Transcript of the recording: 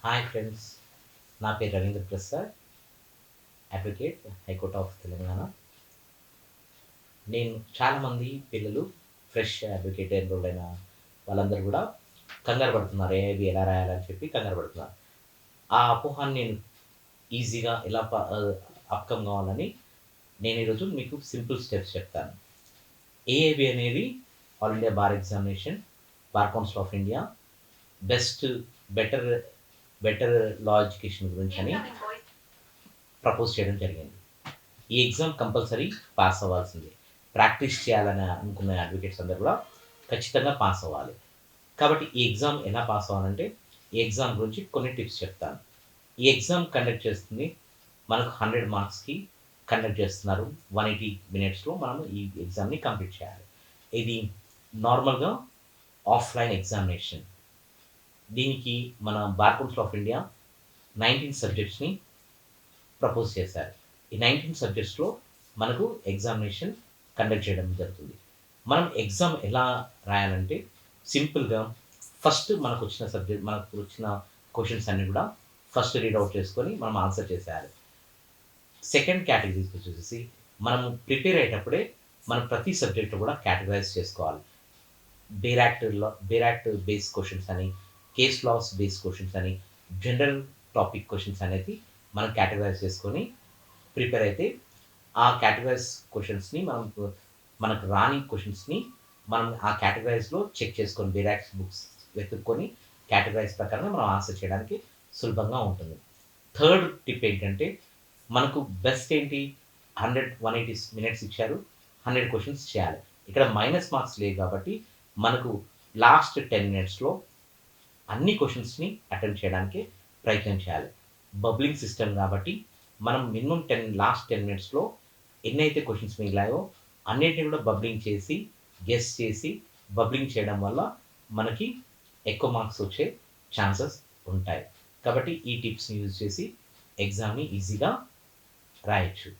Hi friends, నా పేరు Ravindra Prasad, advocate, high court of Telangana. నేను చాలామంది పిల్లలు ఫ్రెష్ అడ్వకేట్ ఎన్రోల్ అయిన వాళ్ళందరూ కూడా కంగారు పడుతున్నారు. ఏఐబి ఎలా రాయాలని చెప్పి కంగారు పడుతున్నారు. ఆ అపోహాన్ని నేను ఈజీగా ఎలా అప్కమ్ కావాలని నేను ఈరోజు మీకు సింపుల్ స్టెప్స్ చెప్తాను. ఏఐబి అనేది all India bar examination, bar council of India best better better law education గురించి అని ప్రపోజ్ చేయడం జరిగింది. ఈ ఎగ్జామ్ కంపల్సరీ పాస్ అవ్వాల్సిందే. ప్రాక్టీస్ చేయాలని అనుకునే అడ్వకేట్స్ అందరూ కూడా ఖచ్చితంగా పాస్ అవ్వాలి. కాబట్టి ఈ ఎగ్జామ్ ఎలా పాస్ అవ్వాలంటే, ఈ ఎగ్జామ్ గురించి కొన్ని టిప్స్ చెప్తాను. ఈ ఎగ్జామ్ కండక్ట్ చేస్తుంది మనకు 100 మార్క్స్‌కి కండక్ట్ చేస్తున్నారు. 180 మినిట్స్‌లో మనం ఈ ఎగ్జామ్‌ని కంప్లీట్ చేయాలి. ఇది నార్మల్‌గా ఆఫ్‌లైన్ ఎగ్జామినేషన్. దీనికి మన బార్ కౌన్సిల్ ఆఫ్ ఇండియా 19 సబ్జెక్ట్స్‌ని ప్రపోజ్ చేశారు. ఈ 19 సబ్జెక్ట్స్‌లో మనకు ఎగ్జామినేషన్ కండక్ట్ చేయడం జరుగుతుంది. మనం ఎగ్జామ్ ఎలా రాయాలంటే సింపుల్‌గా ఫస్ట్ మనకు వచ్చిన క్వెషన్స్ అన్నీ కూడా ఫస్ట్ రీడ్ అవుట్ చేసుకొని మనం ఆన్సర్ చేసేయాలి. సెకండ్ కేటగిరీకి వచ్చేసేసి మనం ప్రిపేర్ అయ్యేటప్పుడే మనం ప్రతి సబ్జెక్ట్ కూడా కేటగరైజ్ చేసుకోవాలి. బేర్ యాక్ట్ బేస్ క్వెషన్స్ అని, కేస్ లాస్ బేస్ క్వెషన్స్ అని, జనరల్ టాపిక్ క్వెషన్స్ అనేది మనం కేటగరైజ్ చేసుకొని ప్రిపేర్ అయితే ఆ కేటగరైజ్ క్వెషన్స్‌ని మనకు రాని క్వెషన్స్‌ని మనం ఆ కేటగరైజ్‌లో చెక్ చేసుకొని బేరాక్స్ బుక్స్ వెతుక్కొని కేటగరైజ్ ప్రకారంగా మనం ఆన్సర్ చేయడానికి సులభంగా ఉంటుంది. థర్డ్ టిప్ ఏంటంటే మనకు బెస్ట్ ఏంటి 100, 180 మినిట్స్ ఇచ్చారు. 100 క్వెషన్స్ చేయాలి. ఇక్కడ మైనస్ మార్క్స్ లేవు కాబట్టి మనకు లాస్ట్ 10 మినిట్స్‌లో అన్ని క్వెషన్స్‌ని అటెంప్ట్ చేయడానికి ప్రయత్నం చేయాలి. బబ్లింగ్ సిస్టమ్ కాబట్టి మనం మినిమమ్ లాస్ట్ 10 మినిట్స్‌లో ఎన్నైతే క్వెషన్స్ మిగిలాయో అన్నిటిని కూడా బబ్లింగ్ చేసి, గెస్ చేసి, బబ్లింగ్ చేయడం వల్ల మనకి ఎక్కువ మార్క్స్ వచ్చే ఛాన్సెస్ ఉంటాయి. కాబట్టి ఈ టిప్స్‌ని యూజ్ చేసి ఎగ్జామ్‌ని ఈజీగా రాయొచ్చు.